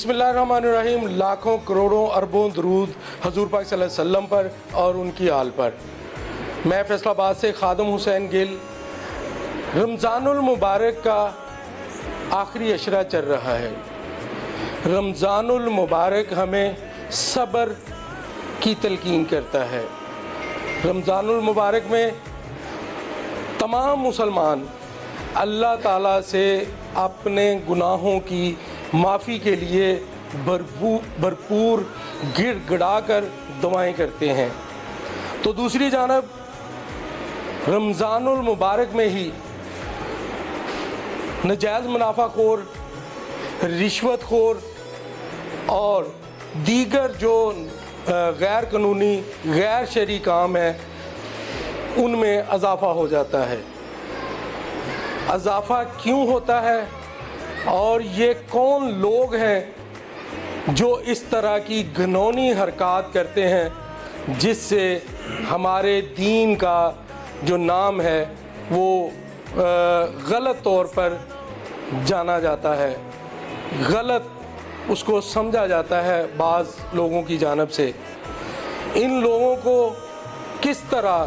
بسم اللہ الرحمن الرحیم. لاکھوں کروڑوں اربوں درود حضور پاک صلی اللہ علیہ وسلم پر اور ان کی آل پر. میں فیصل آباد سے خادم حسین گل. رمضان المبارک کا آخری عشرہ چل رہا ہے. رمضان المبارک ہمیں صبر کی تلقین کرتا ہے. رمضان المبارک میں تمام مسلمان اللہ تعالیٰ سے اپنے گناہوں کی معافی کے لیے بھرپور گڑ گڑا کر دعائیں کرتے ہیں. تو دوسری جانب رمضان المبارک میں ہی ناجائز منافع خور، رشوت خور اور دیگر جو غیر قانونی غیر شرعی کام ہیں ان میں اضافہ ہو جاتا ہے. اضافہ کیوں ہوتا ہے اور یہ کون لوگ ہیں جو اس طرح کی گھنونی حرکات کرتے ہیں جس سے ہمارے دین کا جو نام ہے وہ غلط طور پر جانا جاتا ہے، غلط اس کو سمجھا جاتا ہے بعض لوگوں کی جانب سے. ان لوگوں کو کس طرح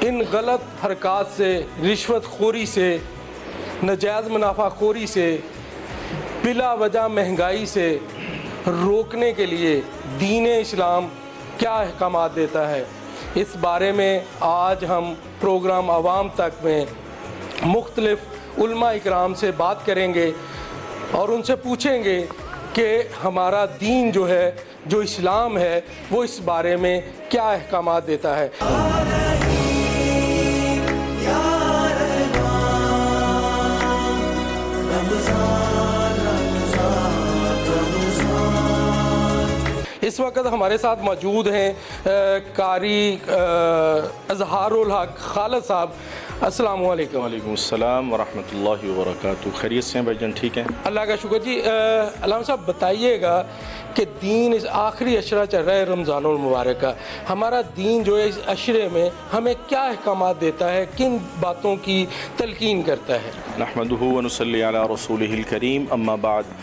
ان غلط حرکات سے، رشوت خوری سے، ناجائز منافع خوری سے، بلا وجہ مہنگائی سے روکنے کے لیے دین اسلام کیا احکامات دیتا ہے، اس بارے میں آج ہم پروگرام عوام تک میں مختلف علماء اکرام سے بات کریں گے اور ان سے پوچھیں گے کہ ہمارا دین جو ہے، جو اسلام ہے، وہ اس بارے میں کیا احکامات دیتا ہے. اس وقت ہمارے ساتھ موجود ہیں قاری اظہار الحق خالد صاحب. السلام علیکم. وعلیکم السلام ورحمۃ اللہ وبرکاتہ. خیریت سے ہیں بھائی جان؟ ٹھیک ہیں، اللہ کا شکر. جی علامہ صاحب بتائیے گا کہ دین اس آخری عشرہ چل رہا ہے رمضان المبارک کا، ہمارا دین جو ہے اس عشرے میں ہمیں کیا احکامات دیتا ہے، کن باتوں کی تلقین کرتا ہے؟ نحمدہ ونصلی علی رسولہ الکریم. اما بعد،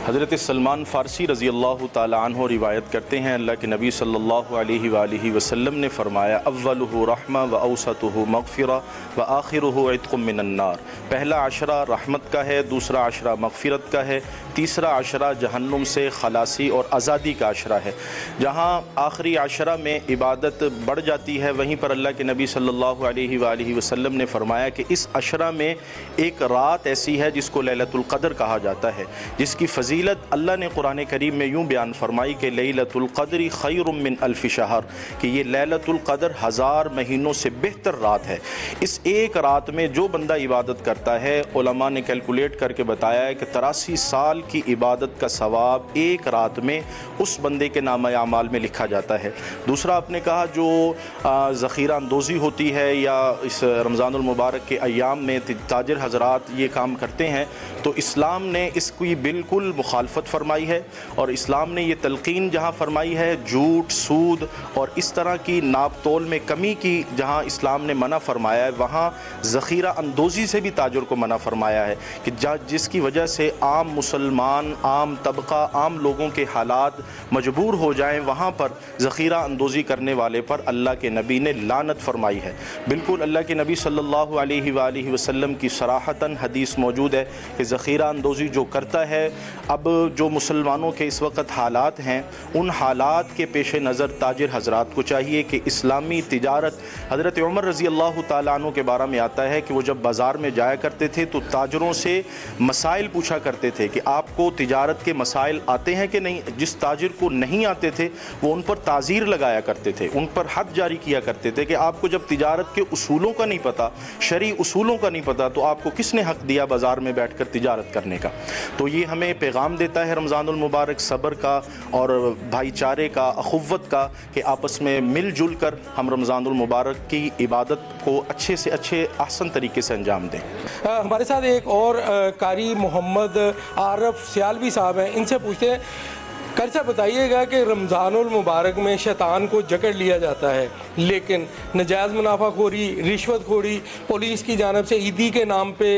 حضرت سلمان فارسی رضی اللہ تعالی عنہ روایت کرتے ہیں اللہ کے نبی صلی اللہ علیہ وآلہ وسلم نے فرمایا اولہ رحمہ و اوسطہ مغفرہ و آخرہ عتق من النار. پہلا عشرہ رحمت کا ہے، دوسرا عشرہ مغفرت کا ہے، تیسرا عشرہ جہنم سے خلاصی اور آزادی کا عشرہ ہے. جہاں آخری عشرہ میں عبادت بڑھ جاتی ہے، وہیں پر اللہ کے نبی صلی اللہ علیہ وآلہ وسلم نے فرمایا کہ اس عشرہ میں ایک رات ایسی ہے جس کو لیلۃ القدر کہا جاتا ہے، جس کی فضیلت اللہ نے قرآن کریم میں یوں بیان فرمائی کہ لیلۃ القدر خیر من الف شہر، کہ یہ لیلۃ القدر 1000 مہینوں سے بہتر رات ہے. اس ایک رات میں جو بندہ عبادت کرتا ہے، علماء نے کیلکولیٹ کر کے بتایا ہے کہ 83 سال کی عبادت کا ثواب ایک رات میں اس بندے کے نامہ اعمال میں لکھا جاتا ہے. دوسرا آپ نے کہا جو ذخیرہ اندوزی ہوتی ہے یا اس رمضان المبارک کے ایام میں تاجر حضرات یہ کام کرتے ہیں، تو اسلام نے اس کی بالکل مخالفت فرمائی ہے اور اسلام نے یہ تلقین جہاں فرمائی ہے جھوٹ، سود اور اس طرح کی ناپ تول میں کمی کی جہاں اسلام نے منع فرمایا ہے، وہاں ذخیرہ اندوزی سے بھی تاجر کو منع فرمایا ہے کہ جس کی وجہ سے عام مسلمان، عام طبقہ، عام لوگوں کے حالات مجبور ہو جائیں، وہاں پر ذخیرہ اندوزی کرنے والے پر اللہ کے نبی نے لعنت فرمائی ہے. بالکل اللہ کے نبی صلی اللہ علیہ وآلہ وسلم کی صراحتاً حدیث موجود ہے کہ ذخیرہ اندوزی جو کرتا ہے، اب جو مسلمانوں کے اس وقت حالات ہیں ان حالات کے پیش نظر تاجر حضرات کو چاہیے کہ اسلامی تجارت، حضرت عمر رضی اللہ تعالیٰ عنہ کے بارے میں آتا ہے کہ وہ جب بازار میں جایا کرتے تھے تو تاجروں سے مسائل پوچھا کرتے تھے کہ آپ کو تجارت کے مسائل آتے ہیں کہ نہیں. جس تاجر کو نہیں آتے تھے وہ ان پر تعزیر لگایا کرتے تھے، ان پر حد جاری کیا کرتے تھے کہ آپ کو جب تجارت کے اصولوں کا نہیں پتہ، شرعی اصولوں کا نہیں پتہ، تو آپ کو کس نے حق دیا بازار میں بیٹھ کر تجارت کرنے کا. تو یہ ہمیں پیغام دیتا ہے رمضان المبارک صبر کا اور بھائی چارے کا، اخوت کا، کہ آپس میں مل جل کر ہم رمضان المبارک کی عبادت کو اچھے سے اچھے احسن طریقے سے انجام دیں. ہمارے ساتھ ایک اور قاری محمد عارف سیالوی صاحب ہیں، ان سے پوچھتے ہیں قاری صاحب بتائیے گا کہ رمضان المبارک میں شیطان کو جکڑ لیا جاتا ہے، لیکن ناجائز منافع خوری، رشوت خوری، پولیس کی جانب سے عیدی کے نام پہ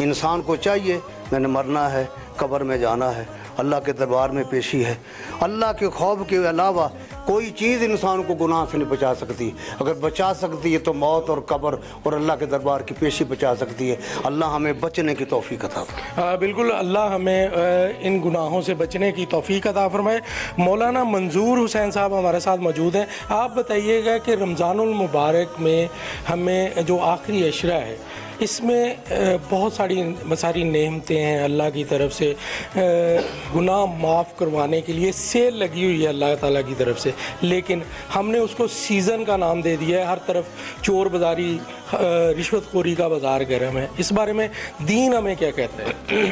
انسان کو چاہیے میں نے مرنا ہے، قبر میں جانا ہے، اللہ کے دربار میں پیشی ہے۔ اللہ کے خوف کے علاوہ کوئی چیز انسان کو گناہ سے نہیں بچا سکتی۔ اگر بچا سکتی ہے تو موت اور قبر اور اللہ کے دربار کی پیشی بچا سکتی ہے۔ اللہ ہمیں بچنے کی توفیق عطا فرمائے۔ بالکل، اللہ ہمیں ان گناہوں سے بچنے کی توفیق عطا فرمائے۔ مولانا منظور حسین صاحب ہمارے ساتھ موجود ہیں۔ آپ بتائیے گا کہ رمضان المبارک میں ہمیں جو آخری عشرہ ہے اس میں بہت ساری نعمتیں ہیں اللہ کی طرف سے، گناہ معاف کروانے کے لیے سیل لگی ہوئی ہے اللہ تعالیٰ کی طرف سے، لیکن ہم نے اس کو سیزن کا نام دے دیا ہے۔ ہر طرف چور بازاری، رشوت خوری کا بازار گرم ہے۔ اس بارے میں دین ہمیں کیا کہتا ہے؟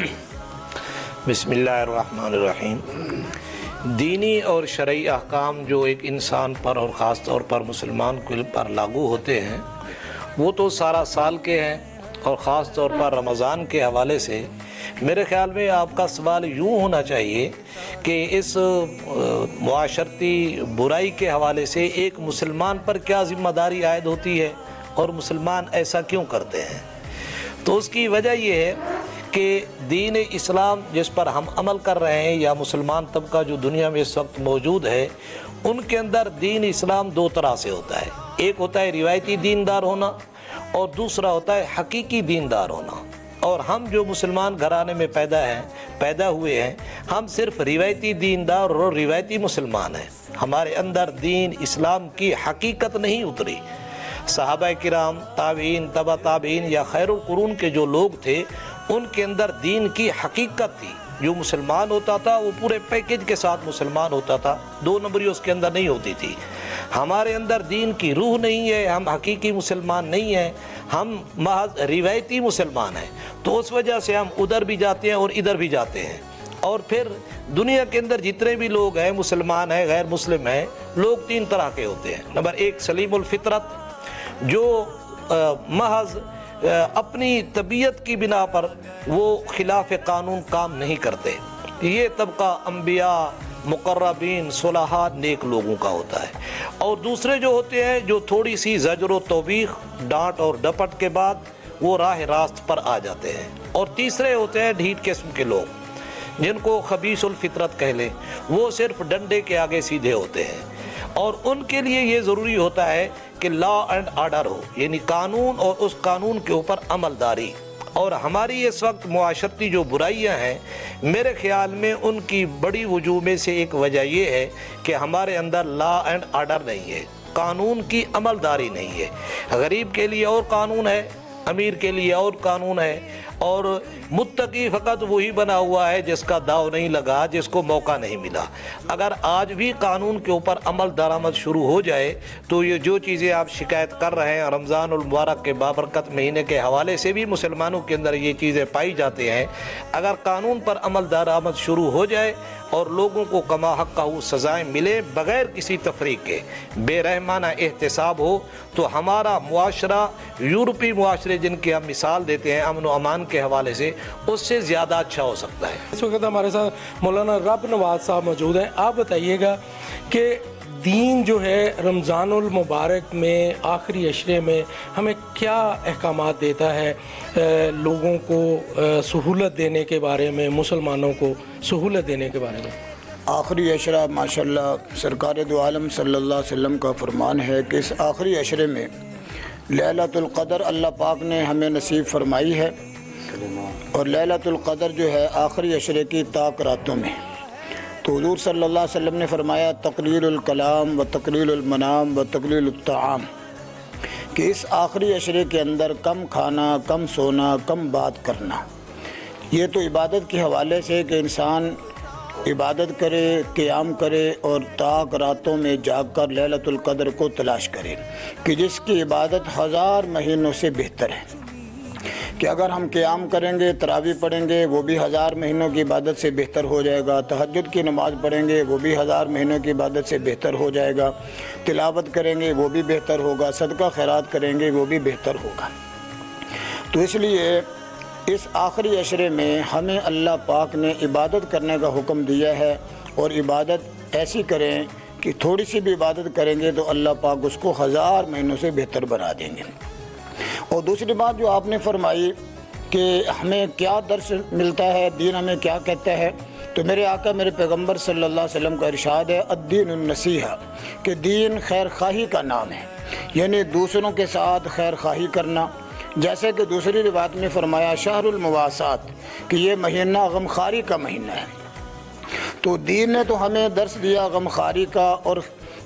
بسم اللہ الرحمن الرحیم۔ دینی اور شرعی احکام جو ایک انسان پر اور خاص طور پر مسلمان پر لاگو ہوتے ہیں وہ تو سارا سال کے ہیں، اور خاص طور پر رمضان کے حوالے سے میرے خیال میں آپ کا سوال یوں ہونا چاہیے کہ اس معاشرتی برائی کے حوالے سے ایک مسلمان پر کیا ذمہ داری عائد ہوتی ہے اور مسلمان ایسا کیوں کرتے ہیں؟ تو اس کی وجہ یہ ہے کہ دین اسلام جس پر ہم عمل کر رہے ہیں یا مسلمان طبقہ جو دنیا میں اس وقت موجود ہے، ان کے اندر دین اسلام دو طرح سے ہوتا ہے۔ ایک ہوتا ہے روایتی دیندار ہونا اور دوسرا ہوتا ہے حقیقی دیندار ہونا۔ اور ہم جو مسلمان گھرانے میں پیدا ہوئے ہیں، ہم صرف روایتی دیندار اور روایتی مسلمان ہیں۔ ہمارے اندر دین اسلام کی حقیقت نہیں اتری۔ صحابہ کرام، تابعین، تبع تابعین یا خیر القرون کے جو لوگ تھے ان کے اندر دین کی حقیقت تھی۔ جو مسلمان ہوتا تھا وہ پورے پیکج کے ساتھ مسلمان ہوتا تھا، دو نمبری اس کے اندر نہیں ہوتی تھی۔ ہمارے اندر دین کی روح نہیں ہے، ہم حقیقی مسلمان نہیں ہیں، ہم محض روایتی مسلمان ہیں۔ تو اس وجہ سے ہم ادھر بھی جاتے ہیں اور ادھر بھی جاتے ہیں۔ اور پھر دنیا کے اندر جتنے بھی لوگ ہیں، مسلمان ہیں، غیر مسلم ہیں، لوگ تین طرح کے ہوتے ہیں۔ نمبر ایک سلیم الفطرت، جو محض اپنی طبیعت کی بنا پر وہ خلاف قانون کام نہیں کرتے۔ یہ طبقہ انبیاء، مقربین، صلحاء، نیک لوگوں کا ہوتا ہے۔ اور دوسرے جو ہوتے ہیں جو تھوڑی سی زجر و توبیخ، ڈانٹ اور ڈپٹ کے بعد وہ راہ راست پر آ جاتے ہیں۔ اور تیسرے ہوتے ہیں ڈھیٹ قسم کے لوگ جن کو خبیث الفطرت کہہ لیں، وہ صرف ڈنڈے کے آگے سیدھے ہوتے ہیں۔ اور ان کے لیے یہ ضروری ہوتا ہے کہ لا اینڈ آرڈر ہو، یعنی قانون اور اس قانون کے اوپر عمل داری۔ اور ہماری اس وقت معاشرتی جو برائیاں ہیں، میرے خیال میں ان کی بڑی وجوہ میں سے ایک وجہ یہ ہے کہ ہمارے اندر لا اینڈ آرڈر نہیں ہے، قانون کی عمل داری نہیں ہے۔ غریب کے لیے اور قانون ہے، امیر کے لیے اور قانون ہے، اور متقی فقط وہی بنا ہوا ہے جس کا داؤ نہیں لگا، جس کو موقع نہیں ملا۔ اگر آج بھی قانون کے اوپر عمل درآمد شروع ہو جائے تو یہ جو چیزیں آپ شکایت کر رہے ہیں رمضان المبارک کے بابرکت مہینے کے حوالے سے بھی مسلمانوں کے اندر یہ چیزیں پائی جاتی ہیں، اگر قانون پر عمل درآمد شروع ہو جائے اور لوگوں کو کما حق کا سزائیں ملے بغیر کسی تفریق کے، بے رحمانہ احتساب ہو، تو ہمارا معاشرہ یورپی معاشرے جن کی ہم مثال دیتے ہیں امن و امان کے حوالے سے، اس سے زیادہ اچھا ہو سکتا ہے۔ اس وقت ہمارے ساتھ مولانا رب نواز صاحب موجود ہیں۔ آپ بتائیے گا کہ دین جو ہے رمضان المبارک میں آخری عشرے میں ہمیں کیا احکامات دیتا ہے، لوگوں کو سہولت دینے کے بارے میں، مسلمانوں کو سہولت دینے کے بارے میں؟ آخری عشرہ ماشاءاللہ سرکار دو عالم صلی اللہ علیہ وسلم کا فرمان ہے کہ اس آخری عشرے میں لیلۃ القدر اللہ پاک نے ہمیں نصیب فرمائی ہے، اور لیلۃ القدر جو ہے آخری عشرے کی طاق راتوں میں۔ تو حضور صلی اللہ علیہ وسلم نے فرمایا تقلیل الکلام و تقلیل المنام و تقلیل الطعام، کہ اس آخری عشرے کے اندر کم کھانا، کم سونا، کم بات کرنا۔ یہ تو عبادت کے حوالے سے کہ انسان عبادت کرے، قیام کرے اور طاق راتوں میں جاگ کر لیلۃ القدر کو تلاش کرے، کہ جس کی عبادت 1000 مہینوں سے بہتر ہے۔ کہ اگر ہم قیام کریں گے، تراویح پڑھیں گے، وہ بھی 1000 مہینوں کی عبادت سے بہتر ہو جائے گا، تہجد کی نماز پڑھیں گے وہ بھی 1000 مہینوں کی عبادت سے بہتر ہو جائے گا، تلاوت کریں گے وہ بھی بہتر ہوگا، صدقہ خیرات کریں گے وہ بھی بہتر ہوگا۔ تو اس لیے اس آخری عشرے میں ہمیں اللہ پاک نے عبادت کرنے کا حکم دیا ہے، اور عبادت ایسی کریں کہ تھوڑی سی بھی عبادت کریں گے تو اللہ پاک اس کو 1000 مہینوں سے بہتر بنا دیں گے۔ اور دوسری بات جو آپ نے فرمائی کہ ہمیں کیا درس ملتا ہے، دین ہمیں کیا کہتا ہے، تو میرے آقا میرے پیغمبر صلی اللہ علیہ وسلم کا ارشاد ہے الدین النصیحہ، کہ دین خیر خواہی کا نام ہے، یعنی دوسروں کے ساتھ خیر خواہی کرنا. جیسے کہ دوسری روایت میں فرمایا شہر المواسات، کہ یہ مہینہ غمخواری کا مہینہ ہے. تو دین نے تو ہمیں درس دیا غمخواری کا اور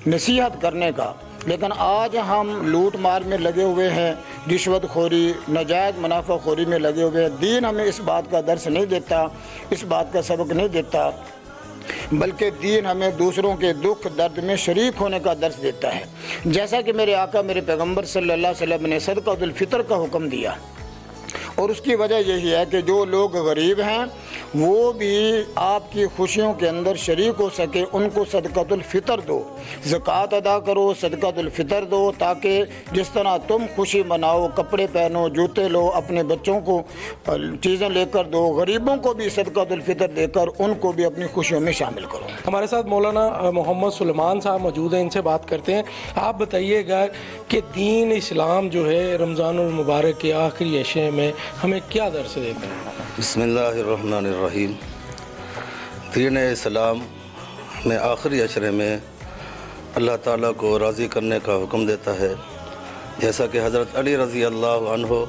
نصیحت کرنے کا، لیکن آج ہم لوٹ مار میں لگے ہوئے ہیں، رشوت خوری، ناجائز منافع خوری میں لگے ہوئے ہیں. دین ہمیں اس بات کا درس نہیں دیتا، اس بات کا سبق نہیں دیتا، بلکہ دین ہمیں دوسروں کے دکھ درد میں شریک ہونے کا درس دیتا ہے. جیسا کہ میرے آقا میرے پیغمبر صلی اللہ علیہ وسلم نے صدقۃ الفطر کا حکم دیا، اور اس کی وجہ یہی ہے کہ جو لوگ غریب ہیں وہ بھی آپ کی خوشیوں کے اندر شریک ہو سکے، ان کو صدقۃ الفطر دو، زکوٰۃ ادا کرو، صدقۃ الفطر دو، تاکہ جس طرح تم خوشی مناؤ، کپڑے پہنو، جوتے لو، اپنے بچوں کو چیزیں لے کر دو، غریبوں کو بھی صدقۃ الفطر دے کر ان کو بھی اپنی خوشیوں میں شامل کرو. ہمارے ساتھ مولانا محمد سلیمان صاحب موجود ہیں، ان سے بات کرتے ہیں. آپ بتائیے گا کہ دین اسلام جو ہے رمضان المبارک کے آخری عشرے میں ہمیں کیا درس دیتا ہے؟ بسم اللہ الرحمن الرحیم. دین اسلام میں آخری عشرے میں اللہ تعالیٰ کو راضی کرنے کا حکم دیتا ہے، جیسا کہ حضرت علی رضی اللہ عنہ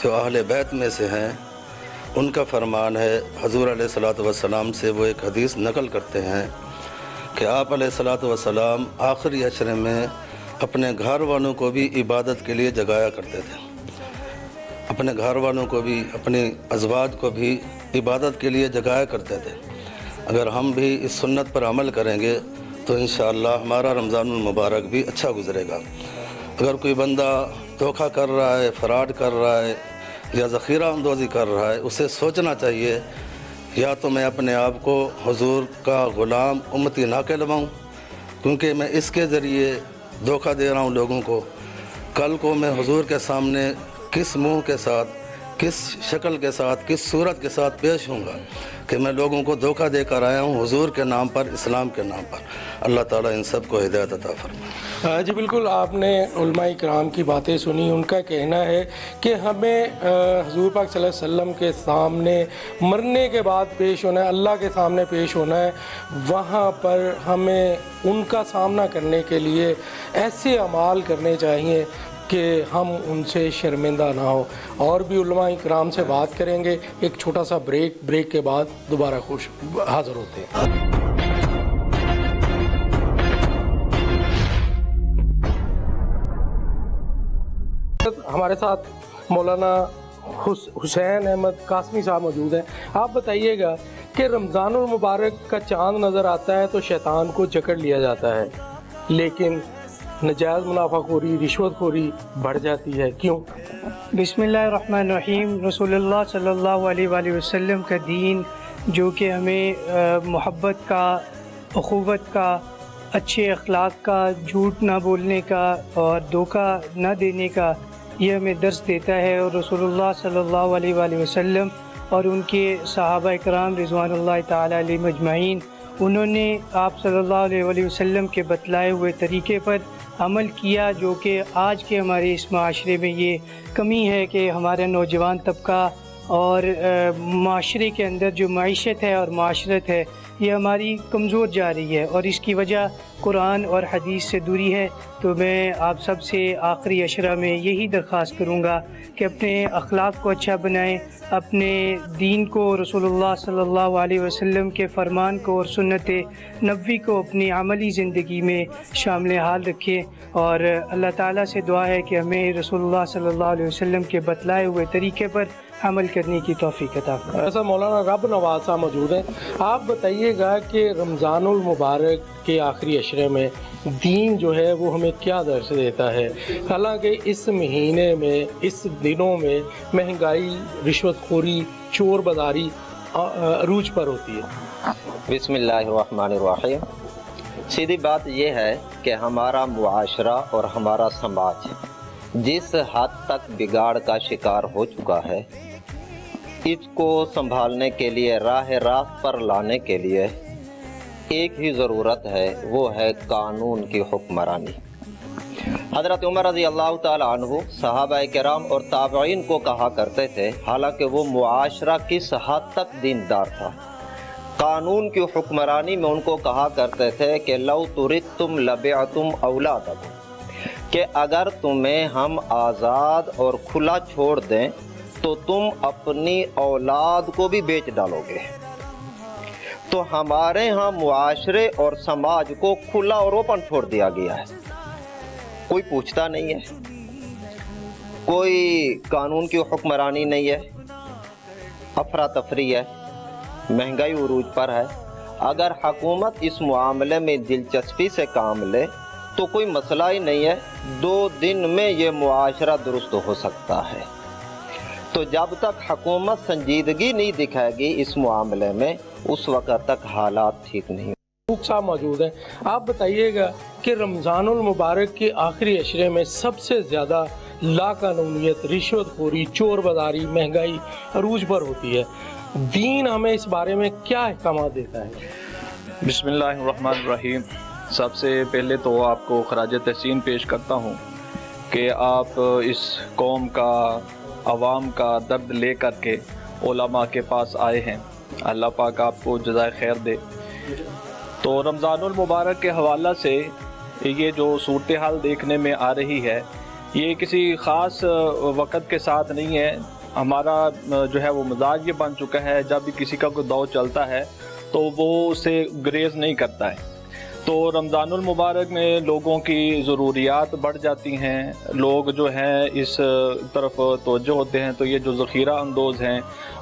جو اہل بیت میں سے ہیں ان کا فرمان ہے. حضور علیہ الصلوۃ والسلام سے وہ ایک حدیث نقل کرتے ہیں کہ آپ علیہ الصلوۃ والسلام آخری عشرے میں اپنے گھر والوں کو بھی عبادت کے لیے جگایا کرتے تھے، اپنے گھر والوں کو بھی، اپنی ازواج کو بھی عبادت کے لیے جگایا کرتے تھے. اگر ہم بھی اس سنت پر عمل کریں گے تو انشاءاللہ ہمارا رمضان المبارک بھی اچھا گزرے گا. اگر کوئی بندہ دھوکہ کر رہا ہے، فراڈ کر رہا ہے یا ذخیرہ اندوزی کر رہا ہے، اسے سوچنا چاہیے یا تو میں اپنے آپ کو حضور کا غلام امتی نہ کہلواؤں، کیونکہ میں اس کے ذریعے دھوکہ دے رہا ہوں لوگوں کو. کل کو میں حضور کے سامنے کس منہ کے ساتھ، کس شکل کے ساتھ، کس صورت کے ساتھ پیش ہوں گا کہ میں لوگوں کو دھوکہ دے کر آیا ہوں حضور کے نام پر، اسلام کے نام پر. اللہ تعالیٰ ان سب کو ہدایت عطا فرمائے. جی بالکل، آپ نے علماء کرام کی باتیں سنی. ان کا کہنا ہے کہ ہمیں حضور پاک صلی اللہ علیہ وسلم کے سامنے مرنے کے بعد پیش ہونا ہے، اللہ کے سامنے پیش ہونا ہے. وہاں پر ہمیں ان کا سامنا کرنے کے لیے ایسے اعمال کرنے چاہیے کہ ہم ان سے شرمندہ نہ ہو. اور بھی علماء کرام سے بات کریں گے. ایک چھوٹا سا بریک کے بعد دوبارہ حاضر ہوتے ہیں. ہمارے ساتھ مولانا حسین احمد قاسمی صاحب موجود ہیں. آپ بتائیے گا کہ رمضان المبارک کا چاند نظر آتا ہے تو شیطان کو جکڑ لیا جاتا ہے، لیکن ناجائز منافع خوری، رشوت خوری بڑھ جاتی ہے، کیوں؟ بسم اللہ الرحمن الرحیم. رسول اللہ صلی اللہ علیہ وآلہ وسلم کا دین جو کہ ہمیں محبت کا، اخوت کا، اچھے اخلاق کا، جھوٹ نہ بولنے کا اور دھوکہ نہ دینے کا، یہ ہمیں درس دیتا ہے. اور رسول اللہ صلی اللہ علیہ وآلہ وسلم اور ان کے صحابہ کرام رضوان اللہ تعالیٰ علیہم اجمعین، انہوں نے آپ صلی اللہ علیہ وآلہ وسلم کے بتلائے ہوئے طریقے پر عمل کیا، جو کہ آج کے ہمارے اس معاشرے میں یہ کمی ہے کہ ہمارا نوجوان طبقہ اور معاشرے کے اندر جو معیشت ہے اور معاشرت ہے یہ ہماری کمزور جا رہی ہے، اور اس کی وجہ قرآن اور حدیث سے دوری ہے. تو میں آپ سب سے آخری عشرہ میں یہی درخواست کروں گا کہ اپنے اخلاق کو اچھا بنائیں، اپنے دین کو، رسول اللہ صلی اللہ علیہ وسلم کے فرمان کو اور سنت نبوی کو اپنی عملی زندگی میں شامل حال رکھیں. اور اللہ تعالیٰ سے دعا ہے کہ ہمیں رسول اللہ صلی اللہ علیہ وسلم کے بتلائے ہوئے طریقے پر عمل کرنے کی توفیق عطا فرمائے. ایسا مولانا رب نواز صاحب موجود ہیں. آپ بتائیے گا کہ رمضان المبارک کے آخری عشرے میں دین جو ہے وہ ہمیں کیا درس دیتا ہے؟ حالانکہ اس مہینے میں، اس دنوں میں مہنگائی، رشوت خوری، چور بازاری عروج پر ہوتی ہے. بسم اللہ الرحمن الرحیم. سیدھی بات یہ ہے کہ ہمارا معاشرہ اور ہمارا سماج جس حد تک بگاڑ کا شکار ہو چکا ہے، اس کو سنبھالنے کے لیے، راہ راست پر لانے کے لیے ایک ہی ضرورت ہے، وہ ہے قانون کی حکمرانی. حضرت عمر رضی اللہ تعالیٰ عنہ صحابہ کرام اور تابعین کو کہا کرتے تھے، حالانکہ وہ معاشرہ کس حد تک دیندار تھا، قانون کی حکمرانی میں ان کو کہا کرتے تھے کہ لو تردتم لبعتم اولادکم، کہ اگر تمہیں ہم آزاد اور کھلا چھوڑ دیں تو تم اپنی اولاد کو بھی بیچ ڈالو گے۔ تو ہمارے ہاں معاشرے اور سماج کو کھلا اور اوپن چھوڑ دیا گیا ہے، کوئی پوچھتا نہیں ہے، کوئی قانون کی حکمرانی نہیں ہے، افراتفری ہے، مہنگائی عروج پر ہے۔ اگر حکومت اس معاملے میں دلچسپی سے کام لے تو کوئی مسئلہ ہی نہیں ہے، 2 دن میں یہ معاشرہ درست ہو سکتا ہے۔ تو جب تک حکومت سنجیدگی نہیں دکھائے گی اس معاملے میں، اس وقت تک حالات ٹھیک نہیں۔ صاحب موجود ہیں، آپ بتائیے گا کہ رمضان المبارک کے آخری عشرے میں سب سے زیادہ لاقانونیت، رشوت خوری، چور بازاری، مہنگائی عروج پر ہوتی ہے، دین ہمیں اس بارے میں کیا احکامات دیتا ہے؟ بسم اللہ الرحمن الرحیم۔ سب سے پہلے تو آپ کو خراج تحسین پیش کرتا ہوں کہ آپ اس قوم کا، عوام کا درد لے کر کے علماء کے پاس آئے ہیں، اللہ پاک آپ کو جزائے خیر دے۔ تو رمضان المبارک کے حوالہ سے یہ جو صورتحال دیکھنے میں آ رہی ہے، یہ کسی خاص وقت کے ساتھ نہیں ہے، ہمارا جو ہے وہ مزاج یہ بن چکا ہے، جب بھی کسی کا کوئی دور چلتا ہے تو وہ اسے گریز نہیں کرتا ہے۔ تو رمضان المبارک میں لوگوں کی ضروریات بڑھ جاتی ہیں، لوگ جو ہیں اس طرف توجہ ہوتے ہیں، تو یہ جو ذخیرہ اندوز ہیں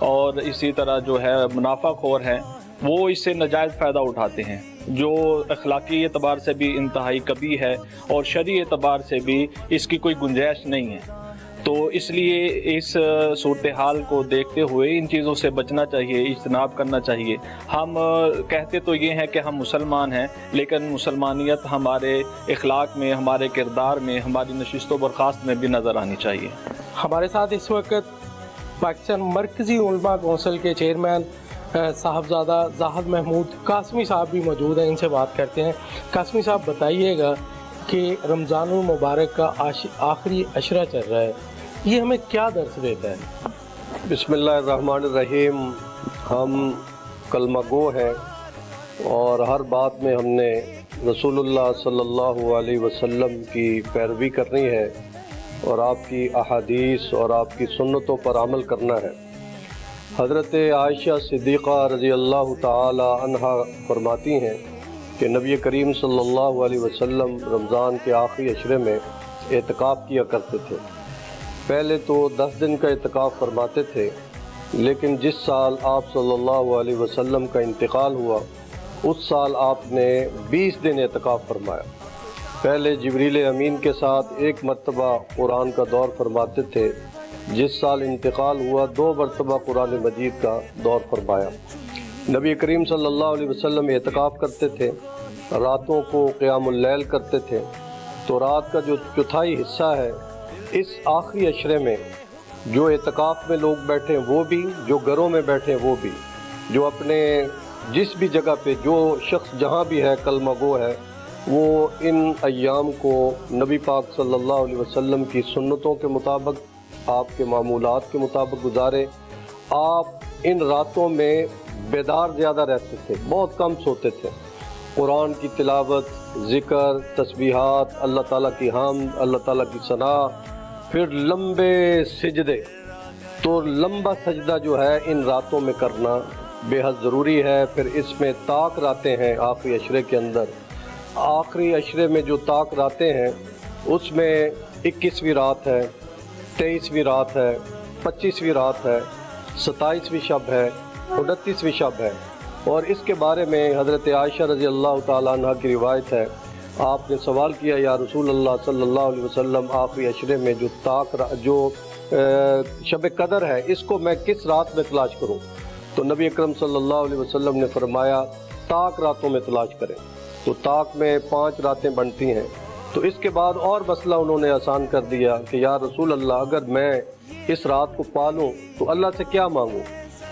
اور اسی طرح جو ہے منافع خور ہیں، وہ اس سے ناجائز فائدہ اٹھاتے ہیں، جو اخلاقی اعتبار سے بھی انتہائی کبیح ہے اور شرعی اعتبار سے بھی اس کی کوئی گنجائش نہیں ہے۔ تو اس لیے اس صورتحال کو دیکھتے ہوئے ان چیزوں سے بچنا چاہیے، اجتناب کرنا چاہیے۔ ہم کہتے تو یہ ہیں کہ ہم مسلمان ہیں، لیکن مسلمانیت ہمارے اخلاق میں، ہمارے کردار میں، ہماری نشست و برخاست میں بھی نظر آنی چاہیے۔ ہمارے ساتھ اس وقت پاکستان مرکزی علماء کونسل کے چیئرمین صاحبزادہ زاہد محمود قاسمی صاحب بھی موجود ہیں، ان سے بات کرتے ہیں۔ قاسمی صاحب بتائیے گا کہ رمضان المبارک کا آخری عشرہ چل رہا ہے، یہ ہمیں کیا درس دیتا ہے؟ بسم اللہ الرحمن الرحیم۔ ہم کلمہ گو ہیں اور ہر بات میں ہم نے رسول اللہ صلی اللہ علیہ وسلم کی پیروی کرنی ہے اور آپ کی احادیث اور آپ کی سنتوں پر عمل کرنا ہے۔ حضرت عائشہ صدیقہ رضی اللہ تعالی عنہا فرماتی ہیں کہ نبی کریم صلی اللہ علیہ وسلم رمضان کے آخری عشرے میں اعتکاف کیا کرتے تھے۔ پہلے تو 10 دن کا اعتکاف فرماتے تھے، لیکن جس سال آپ صلی اللہ علیہ وسلم کا انتقال ہوا اس سال آپ نے 20 دن اعتکاف فرمایا۔ پہلے جبریل امین کے ساتھ 1 مرتبہ قرآن کا دور فرماتے تھے، جس سال انتقال ہوا 2 مرتبہ قرآن مجید کا دور فرمایا۔ نبی کریم صلی اللہ علیہ وسلم اعتکاف کرتے تھے، راتوں کو قیام اللیل کرتے تھے۔ تو رات کا جو چوتھائی حصہ ہے اس آخری عشرے میں جو اعتکاف میں لوگ بیٹھے ہیں وہ بھی، جو گھروں میں بیٹھے ہیں وہ بھی، جو اپنے جس بھی جگہ پہ جو شخص جہاں بھی ہے کلمہ گو ہے، وہ ان ایام کو نبی پاک صلی اللہ علیہ وسلم کی سنتوں کے مطابق، آپ کے معمولات کے مطابق گزارے۔ آپ ان راتوں میں بیدار زیادہ رہتے تھے، بہت کم سوتے تھے۔ قرآن کی تلاوت، ذکر، تسبیحات، اللہ تعالیٰ کی حمد، اللہ تعالیٰ کی ثنا، پھر لمبے سجدے۔ تو لمبا سجدہ جو ہے ان راتوں میں کرنا بے حد ضروری ہے۔ پھر اس میں طاق راتیں ہیں آخری عشرے کے اندر۔ آخری عشرے میں جو طاق راتیں ہیں اس میں 21ویں رات ہے، 23ویں رات ہے، 25ویں رات ہے، 27ویں شب ہے، 29ویں شب ہے۔ اور اس کے بارے میں حضرت عائشہ رضی اللہ تعالیٰ عنہ کی روایت ہے، آپ نے سوال کیا یا رسول اللہ صلی اللہ علیہ وسلم آخری عشرے میں جو شب قدر ہے اس کو میں کس رات میں تلاش کروں؟ تو نبی اکرم صلی اللہ علیہ وسلم نے فرمایا طاق راتوں میں تلاش کریں۔ تو طاق میں 5 راتیں بنتی ہیں۔ تو اس کے بعد اور مسئلہ انہوں نے آسان کر دیا کہ یا رسول اللہ اگر میں اس رات کو پالوں تو اللہ سے کیا مانگوں؟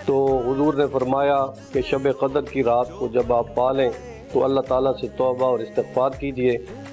تو حضور نے فرمایا کہ شب قدر کی رات کو جب آپ پالیں تو اللہ تعالیٰ سے توبہ اور استغفار کیجئے